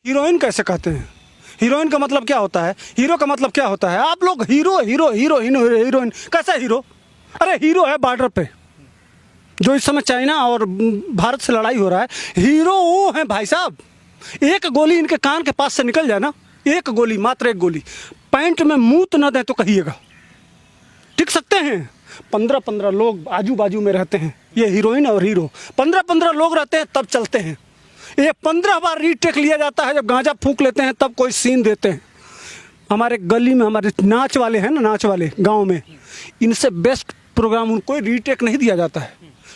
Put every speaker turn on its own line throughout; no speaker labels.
Heroine कैसे कहते हैं? हीरोइन का मतलब क्या होता है? हीरो का मतलब क्या होता है? आप लोग हीरो हीरो हीरोइन हीरोइन कैसा हीरो? अरे हीरो है बॉर्डर पे, जो इस समय चाइना और भारत से लड़ाई हो रहा है, हीरो वो है भाई साहब। एक गोली इनके कान के पास से निकल जाए ना, एक गोली, मात्र एक गोली, पैंट में मूत न दे तो कहिएगा, टिक सकते हैं? 15-15 लोग आजू बाजू में रहते हैं, ये हीरोइन और हीरो 15-15 लोग रहते हैं, तब चलते हैं। ये 15 बार रीटेक लिया जाता है, जब गांजा फूंक लेते हैं तब कोई सीन देते हैं। हमारे गली में हमारे नाच वाले हैं ना, नाच वाले गांव में, इनसे बेस्ट प्रोग्राम उनको रीटेक नहीं दिया जाता है,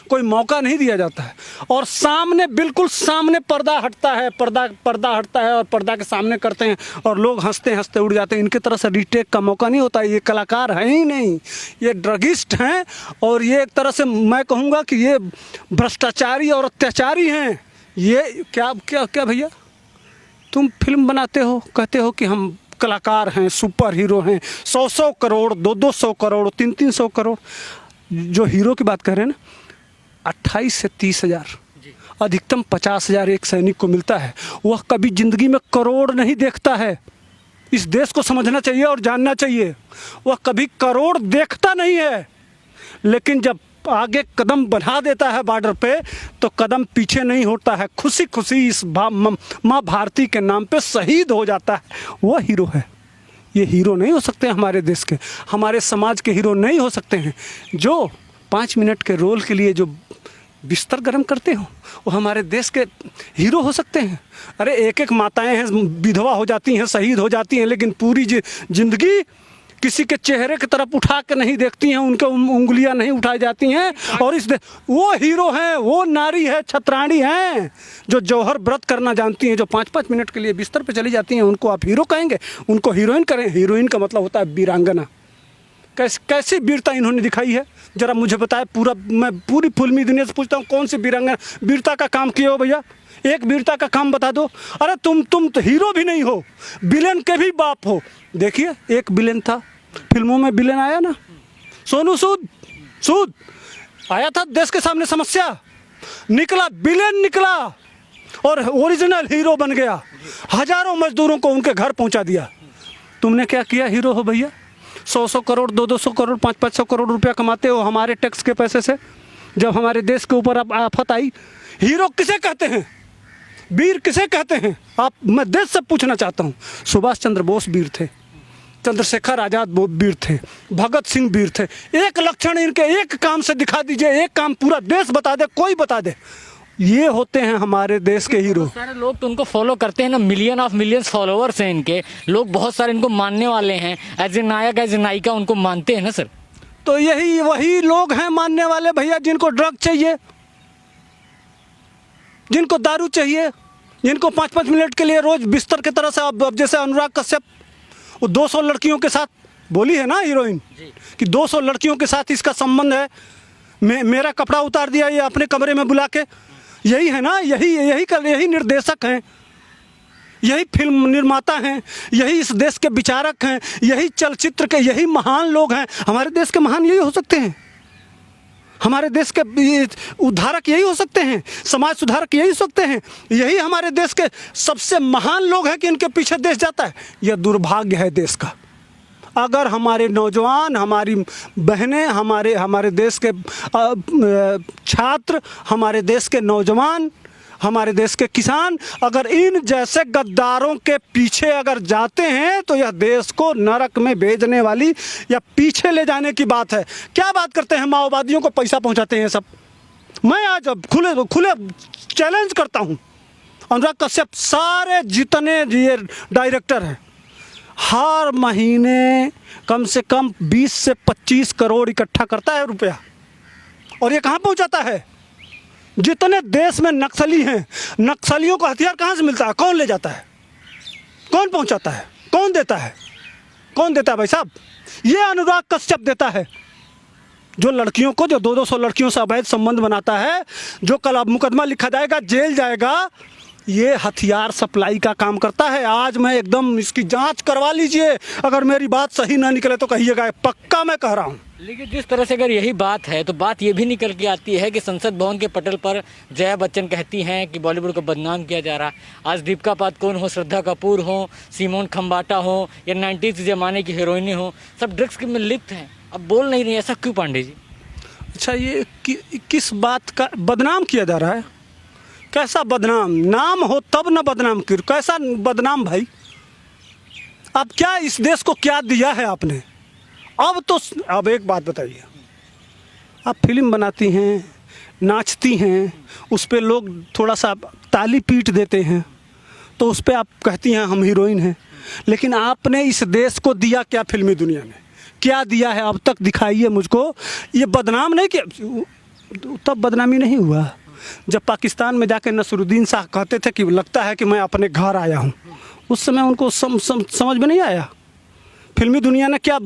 कोई मौका नहीं दिया जाता है। और सामने, बिल्कुल सामने पर्दा हटता है, पर्दा हटता है और पर्दा के सामने करते हैं और लोग हंसते हंसते उड़ जाते हैं। इनकी तरह से रीटेक का मौका नहीं होता। ये कलाकार हैं ही नहीं, ये ड्रगिस्ट हैं। और ये एक तरह से मैं कहूँगा कि ये भ्रष्टाचारी और अत्याचारी हैं। ये क्या क्या क्या भैया, तुम फिल्म बनाते हो, कहते हो कि हम कलाकार हैं, सुपर हीरो हैं, 100-100 करोड़, 200-200 करोड़, 300-300 करोड़। जो हीरो की बात कर रहे हैं ना, 28 से 30 हज़ार, अधिकतम 50 हज़ार एक सैनिक को मिलता है। वह कभी जिंदगी में करोड़ नहीं देखता है। इस देश को समझना चाहिए और जानना चाहिए, वह कभी करोड़ देखता नहीं है। लेकिन जब आगे कदम बढ़ा देता है बॉर्डर पे, तो कदम पीछे नहीं होता है, खुशी खुशी इस माँ भारती के नाम पे शहीद हो जाता है। वह हीरो है। ये हीरो नहीं हो सकते हमारे देश के, हमारे समाज के हीरो नहीं हो सकते हैं। जो 5 मिनट के रोल के लिए जो बिस्तर गर्म करते हो, वो हमारे देश के हीरो हो सकते हैं। अरे एक एक माताएं हैं, विधवा हो जाती हैं, शहीद हो जाती हैं, लेकिन पूरी जिंदगी किसी के चेहरे की तरफ उठा के नहीं देखती हैं, उनके उंगलियां नहीं उठाई जाती हैं। और वो हीरो हैं, वो नारी है, छतरानी हैं, जो जौहर व्रत करना जानती हैं, जो 5-5 मिनट के लिए बिस्तर पे चली जाती हैं। उनको आप हीरो कहेंगे? उनको हीरोइन करें? हीरोइन का मतलब होता है वीरांगना। कैसी वीरता इन्होंने दिखाई है, जरा मुझे बताए। मैं पूरी फिल्मी दुनिया से पूछता हूँ, कौन सी वीरांगना वीरता का काम किए हो भैया? एक वीरता का काम बता दो। अरे तुम तो हीरो भी नहीं हो, विलेन के भी बाप हो। देखिए, एक विलेन था, फिल्मों में विलेन आया ना, सोनू सूद आया था, देश के सामने समस्या, निकला विलेन निकला और ओरिजिनल हीरो बन गया। हजारों मजदूरों को उनके घर पहुंचा दिया। तुमने क्या किया? हीरो हो भैया। 100-100 करोड़, 200-200 करोड़, 500-500 करोड़ रुपया कमाते हो हमारे टैक्स के पैसे से। जब हमारे देश के ऊपर अब आफत आई, हीरो किसे कहते हैं? वीर किसे कहते हैं? मैं देश से पूछना चाहता हूँ। सुभाष चंद्र बोस वीर थे, चंद्रशेखर आजाद वीर थे, भगत सिंह वीर थे। एक लक्षण इनके एक काम से दिखा दीजिए, एक काम पूरा देश बता दे, कोई बता दे। ये होते हैं हमारे देश के हीरो।
सारे लोग तो उनको फॉलो करते हैं ना, मिलियन ऑफ मिलियंस फॉलोअर्स हैं इनके, लोग बहुत सारे इनको मानने वाले हैं, as a Nayak as a नायिका उनको मानते हैं ना सर।
तो यही वही लोग हैं मानने वाले भैया, जिनको ड्रग चाहिए, जिनको दारू चाहिए, जिनको 5-5 मिनट के लिए रोज बिस्तर की तरह से, अब जैसे अनुराग कश्यप, वो 200 लड़कियों के साथ बोली है ना हीरोइन कि 200 लड़कियों के साथ इसका संबंध है, मेरा कपड़ा उतार दिया ये अपने कमरे में बुला के। यही है ना, यही निर्देशक हैं, यही फिल्म निर्माता हैं, यही इस देश के विचारक हैं, यही चलचित्र के यही महान लोग हैं। हमारे देश के महान यही हो सकते हैं, हमारे देश के उद्धारक यही हो सकते हैं, समाज सुधारक यही हो सकते हैं। यही हमारे देश के सबसे महान लोग हैं कि इनके पीछे देश जाता है। यह दुर्भाग्य है देश का। अगर हमारे नौजवान, हमारी बहनें, हमारे देश के छात्र, हमारे देश के नौजवान, हमारे देश के किसान अगर इन जैसे गद्दारों के पीछे अगर जाते हैं, तो यह देश को नरक में भेजने वाली या पीछे ले जाने की बात है। क्या बात करते हैं, माओवादियों को पैसा पहुंचाते हैं सब। मैं आज खुले चैलेंज करता हूं, अनुराग कश्यप, सारे जितने ये डायरेक्टर हैं, हर महीने कम से कम 20 से 25 करोड़ इकट्ठा करता है रुपया, और ये कहाँ पहुंचाता है? जितने देश में नक्सली हैं, नक्सलियों को हथियार कहाँ से मिलता है? कौन ले जाता है? कौन पहुंचाता है? कौन देता है? कौन देता है भाई साहब? ये अनुराग कश्यप देता है, जो लड़कियों को, जो 200 लड़कियों से अवैध संबंध बनाता है, जो कल अब मुकदमा लिखा जाएगा, जेल जाएगा, ये हथियार सप्लाई का काम करता है। आज मैं एकदम इसकी जांच करवा लीजिए, अगर मेरी बात सही ना निकले तो कहिएगा, पक्का मैं कह रहा हूँ।
लेकिन जिस तरह से अगर यही बात है तो बात ये भी निकल के आती है कि संसद भवन के पटल पर जया बच्चन कहती हैं कि बॉलीवुड को बदनाम किया जा रहा। आज दीपिका पादुकोण हो, श्रद्धा कपूर हो, सिमोन खम्बाटा हो या 90s ज़माने की हीरोइनें हो, सब ड्रग्स में लिप्त हैं। अब बोल नहीं रही, ऐसा क्यों पांडे जी?
अच्छा, ये किस बात का बदनाम किया जा रहा है? कैसा बदनाम? नाम हो तब न बदनाम कर, कैसा बदनाम भाई? अब क्या इस देश को क्या दिया है आपने? अब एक बात बताइए, आप फिल्म बनाती हैं, नाचती हैं, उस पर लोग थोड़ा सा ताली पीट देते हैं, तो उस पर आप कहती हैं हम हीरोइन हैं। लेकिन आपने इस देश को दिया क्या? फिल्मी दुनिया में क्या दिया है अब तक? दिखाइए मुझको। ये बदनाम नहीं किया, तब बदनामी नहीं हुआ जब पाकिस्तान में जाके नसरुद्दीन शाह कहते थे कि लगता है कि मैं अपने घर आया हूँ। उस समय उनको समझ में नहीं आया। फिल्मी दुनिया ने क्या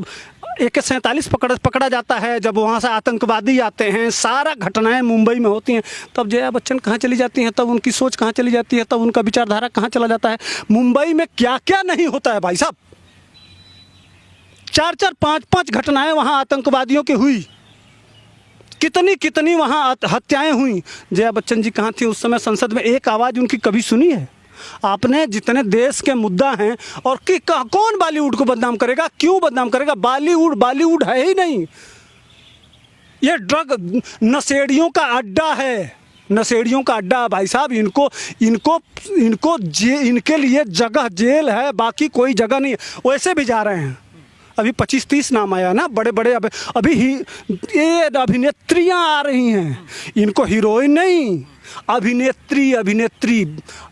AK-47 पकड़ा जाता है, जब वहाँ से आतंकवादी आते हैं, सारा घटनाएं मुंबई में होती हैं, तब जया बच्चन कहाँ चली जाती हैं, तब उनकी सोच कहाँ चली जाती है, तब उनका विचारधारा कहाँ चला जाता है। मुंबई में क्या क्या नहीं होता है भाई साहब। 4-4, 5-5 घटनाएं वहाँ आतंकवादियों की हुई, कितनी वहाँ हत्याएं हुई। जया बच्चन जी कहाँ थी उस समय? संसद में एक आवाज़ उनकी कभी सुनी है आपने? जितने देश के मुद्दा हैं, और कि कौन बॉलीवुड को बदनाम करेगा? क्यों बदनाम करेगा? बॉलीवुड है ही नहीं। ये ड्रग नशेड़ियों का अड्डा है, नशेड़ियों का अड्डा भाई साहब। इनके लिए जगह जेल है, बाकी कोई जगह नहीं। वैसे भी जा रहे हैं, अभी 25-30 नाम आया ना, बड़े बड़े। अभी ये अभिनेत्रियां आ रही हैं, इनको हीरोइन नहीं, अभिनेत्री।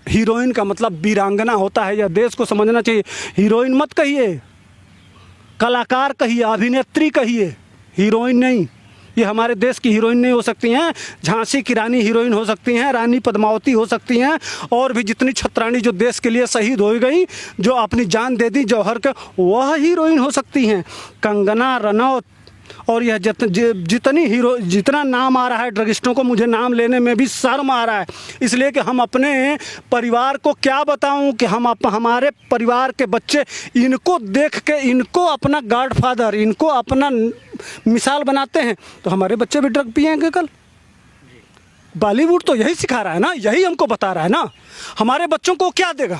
हीरोइन का मतलब वीरांगना होता है, यह देश को समझना चाहिए। हीरोइन मत कहिए, कलाकार कहिए, अभिनेत्री कहिए, हीरोइन नहीं। ये हमारे देश की हीरोइन नहीं हो सकती हैं। झांसी की रानी हीरोइन हो सकती हैं, रानी पद्मावती हो सकती हैं, और भी जितनी छत्राणी जो देश के लिए शहीद हो गई, जो अपनी जान दे दी जौहर के, वह हीरोइन हो सकती हैं। कंगना रनौत और यह जितना नाम आ रहा है ड्रगिस्टों को, मुझे नाम लेने में भी शर्म आ रहा है, इसलिए कि हम अपने परिवार को क्या बताऊं कि हमारे परिवार के बच्चे इनको देख के, इनको अपना गॉडफादर, इनको अपना मिसाल बनाते हैं, तो हमारे बच्चे भी ड्रग पिएंगे कल। बॉलीवुड तो यही सिखा रहा है ना, यही हमको बता रहा है ना। हमारे बच्चों को क्या देगा?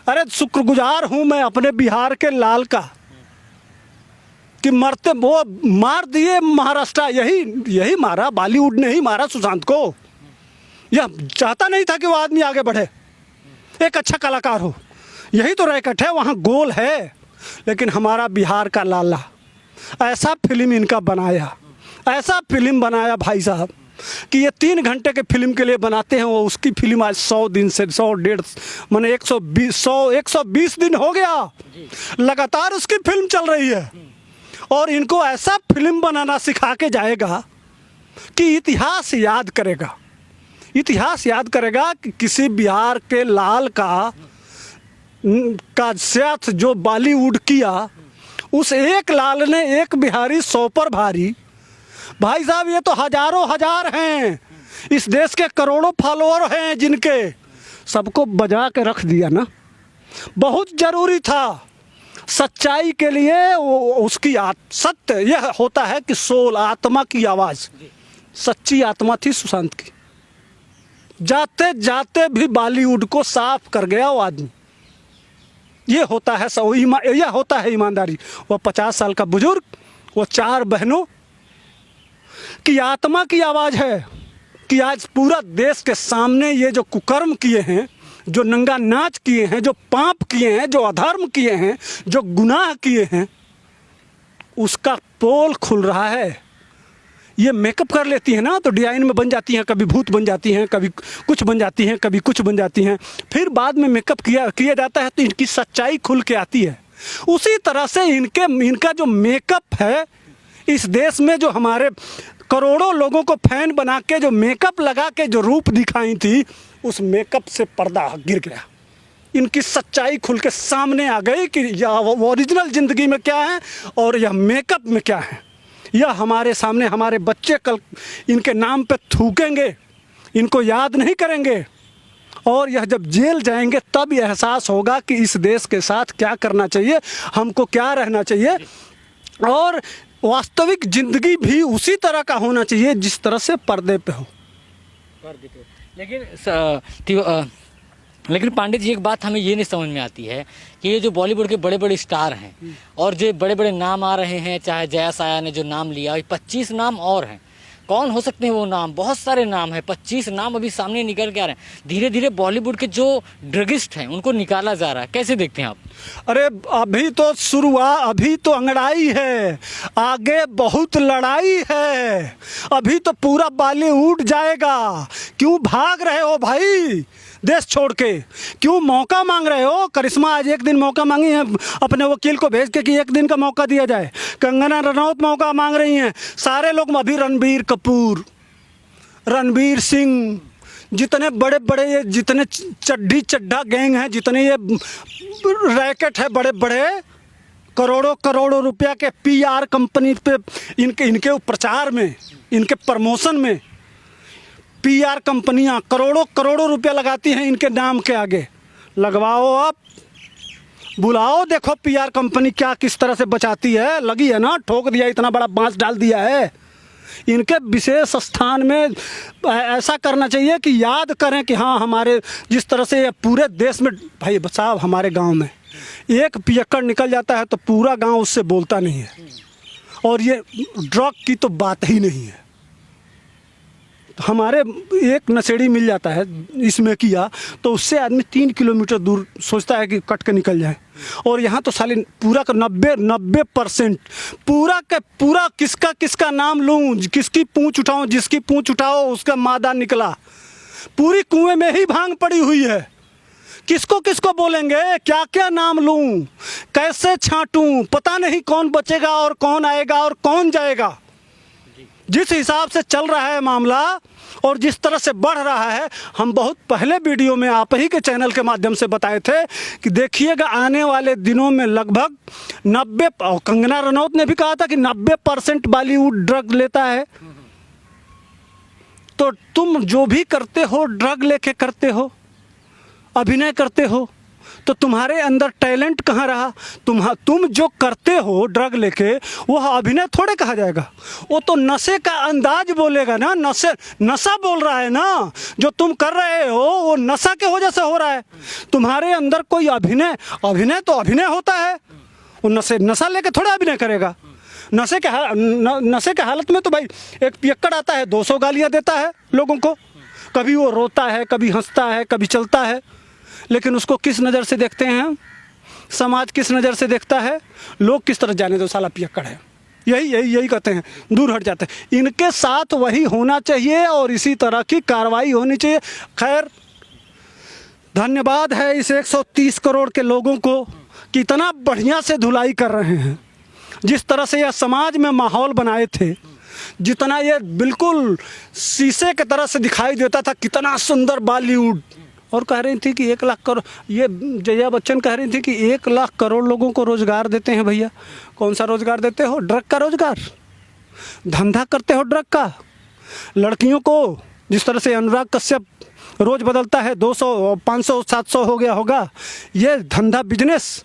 अरे शुक्रगुजार हूँ मैं अपने बिहार के लाल का कि मरते वो मार दिए महाराष्ट्र, यही मारा, बॉलीवुड ने ही मारा सुशांत को। यह चाहता नहीं था कि वो आदमी आगे बढ़े, एक अच्छा कलाकार हो, यही तो रैकेट है, वहाँ गोल है। लेकिन हमारा बिहार का लाला ऐसा फिल्म इनका बनाया, ऐसा फिल्म बनाया भाई साहब कि ये 3 घंटे के फिल्म के लिए बनाते हैं, वो उसकी फिल्म आज 100 दिन से 100-150 मैंने 120 दिन हो गया लगातार उसकी फिल्म चल रही है। और इनको ऐसा फिल्म बनाना सिखा के जाएगा कि इतिहास याद करेगा, इतिहास याद करेगा कि किसी बिहार के लाल का साथ जो बॉलीवुड किया, उस एक लाल ने एक बिहारी 100 पर भारी। भाई साहब ये तो हजारों हजार हैं, इस देश के करोड़ों फॉलोअर हैं, जिनके सबको बजा के रख दिया ना। बहुत जरूरी था सच्चाई के लिए उसकी सत्य यह होता है कि सोल, आत्मा की आवाज़, सच्ची आत्मा थी सुशांत की। जाते जाते भी बॉलीवुड को साफ कर गया वो आदमी। ये होता है यह होता है ईमानदारी। वह 50 साल का बुजुर्ग, वो 4 बहनों की आत्मा की आवाज़ है कि आज पूरा देश के सामने ये जो कुकर्म किए हैं, जो नंगा नाच किए हैं, जो पाप किए हैं, जो अधर्म किए हैं, जो गुनाह किए हैं, उसका पोल खुल रहा है। ये मेकअप कर लेती है ना तो डिजाइन में बन जाती हैं, कभी भूत बन जाती हैं, कभी कुछ बन जाती हैं, कभी कुछ बन जाती हैं, फिर बाद में मेकअप किया जाता है तो इनकी सच्चाई खुल के आती है। उसी तरह से इनका जो मेकअप है, इस देश में जो हमारे करोड़ों लोगों को फैन बना के जो मेकअप लगा के जो रूप दिखाई थी, उस मेकअप से पर्दा गिर गया। इनकी सच्चाई खुल के सामने आ गई कि यह ओरिजिनल ज़िंदगी में क्या है और यह मेकअप में क्या है। यह हमारे सामने, हमारे बच्चे कल इनके नाम पे थूकेंगे, इनको याद नहीं करेंगे और यह जब जेल जाएंगे तब यह एहसास होगा कि इस देश के साथ क्या करना चाहिए, हमको क्या रहना चाहिए, और वास्तविक ज़िंदगी भी उसी तरह का होना चाहिए जिस तरह से पर्दे पे हो।
लेकिन पांडे जी, एक बात हमें ये नहीं समझ में आती है कि ये जो बॉलीवुड के बड़े बड़े स्टार हैं और जो बड़े बड़े नाम आ रहे हैं, चाहे जया साया ने जो नाम लिया, 25 नाम और हैं, कौन हो सकते हैं वो नाम? बहुत सारे नाम हैं, 25 नाम अभी सामने निकल के आ रहे हैं। धीरे धीरे बॉलीवुड के जो ड्रगिस्ट हैं उनको निकाला जा रहा है, कैसे देखते हैं आप?
अरे अभी तो शुरुआत, अभी तो अंगड़ाई है, आगे बहुत लड़ाई है। अभी तो पूरा बॉलीवुड जाएगा। क्यों भाग रहे हो भाई देश छोड़ के? क्यों मौका मांग रहे हो? करिश्मा आज एक दिन मौका मांगी है अपने वकील को भेज के कि एक दिन का मौका दिया जाए। कंगना रनौत मौका मांग रही हैं, सारे लोग। अभी रणबीर कपूर, रणबीर सिंह, जितने बड़े बड़े ये जितने चड्ढी चड्ढा गैंग हैं, जितने ये रैकेट है बड़े बड़े, करोड़ों करोड़ों रुपया के PR कंपनी पे इनके प्रचार में, इनके प्रमोशन में PR कंपनियां करोड़ों करोड़ों रुपया लगाती हैं इनके नाम के आगे। लगवाओ आप, बुलाओ, देखो PR कंपनी क्या किस तरह से बचाती है। लगी है ना, ठोक दिया, इतना बड़ा बांस डाल दिया है। इनके विशेष स्थान में ऐसा करना चाहिए कि याद करें कि हाँ, हमारे जिस तरह से पूरे देश में, भाई साहब हमारे गांव में एक पियक्कड़ निकल जाता है तो पूरा गांव उससे बोलता नहीं है, और ये ड्रग की तो बात ही नहीं है। हमारे एक नशेड़ी मिल जाता है इसमें किया तो उससे आदमी 3 किलोमीटर दूर सोचता है कि कट के निकल जाए, और यहाँ तो साले पूरा का 90% पूरा का पूरा किसका किसका नाम लूँ, किसकी पूँछ उठाऊँ, जिसकी पूँछ उठाओ उसका मादा निकला। पूरी कुएं में ही भांग पड़ी हुई है। किसको किसको बोलेंगे, क्या क्या नाम लूँ, कैसे छांटूँ, पता नहीं कौन बचेगा और कौन आएगा और कौन जाएगा। जिस हिसाब से चल रहा है मामला और जिस तरह से बढ़ रहा है, हम बहुत पहले वीडियो में आप ही के चैनल के माध्यम से बताए थे कि देखिएगा आने वाले दिनों में लगभग 90, और कंगना रनौत ने भी कहा था कि 90% बॉलीवुड ड्रग लेता है। तो तुम जो भी करते हो ड्रग लेके करते हो, अभिनय करते हो, तो तुम्हारे अंदर टैलेंट कहाँ रहा? तुम जो करते हो ड्रग लेके वह अभिनय थोड़े कहा जाएगा, वो तो नशे का अंदाज बोलेगा ना। नशा बोल रहा है ना, जो तुम कर रहे हो वो नशा के वजह से हो रहा है। तुम्हारे अंदर कोई अभिनय तो अभिनय होता है, वो नशा लेके थोड़े अभिनय करेगा। नशे के हालत में तो भाई एक पियक्कड़ आता है 200 गालियाँ देता है लोगों को, कभी वो रोता है, कभी हंसता है, कभी चलता है, लेकिन उसको किस नज़र से देखते हैं, समाज किस नज़र से देखता है, लोग किस तरह जाने दो साला पियक्कड़ है, यही कहते हैं, दूर हट जाते हैं। इनके साथ वही होना चाहिए और इसी तरह की कार्रवाई होनी चाहिए। खैर, धन्यवाद है इस 130 करोड़ के लोगों को कि इतना बढ़िया से धुलाई कर रहे हैं। जिस तरह से यह समाज में माहौल बनाए थे, जितना ये बिल्कुल शीशे की तरह से दिखाई देता था, कितना सुंदर बॉलीवुड। और कह रही थी कि 1 लाख करोड़, ये जया बच्चन कह रही थी कि 1 लाख करोड़ लोगों को रोज़गार देते हैं। भैया कौन सा रोज़गार देते हो? ड्रग का रोज़गार, धंधा करते हो ड्रग का। लड़कियों को जिस तरह से अनुराग कश्यप रोज़ बदलता है, 200 500 700 हो गया होगा, ये धंधा बिजनेस,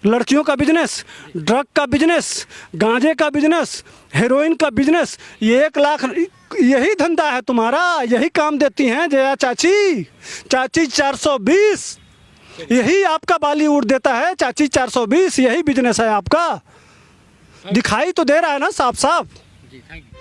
लड़कियों का बिजनेस, ड्रग का बिजनेस, गांजे का बिजनेस, हेरोइन का बिजनेस, ये 1 लाख, यही धंधा है तुम्हारा, यही काम देती हैं जया चाची 420, यही आपका बॉलीवुड देता है चाची 420, यही बिजनेस है आपका। दिखाई तो दे रहा है ना साफ साफ।
जी, थैंक यू।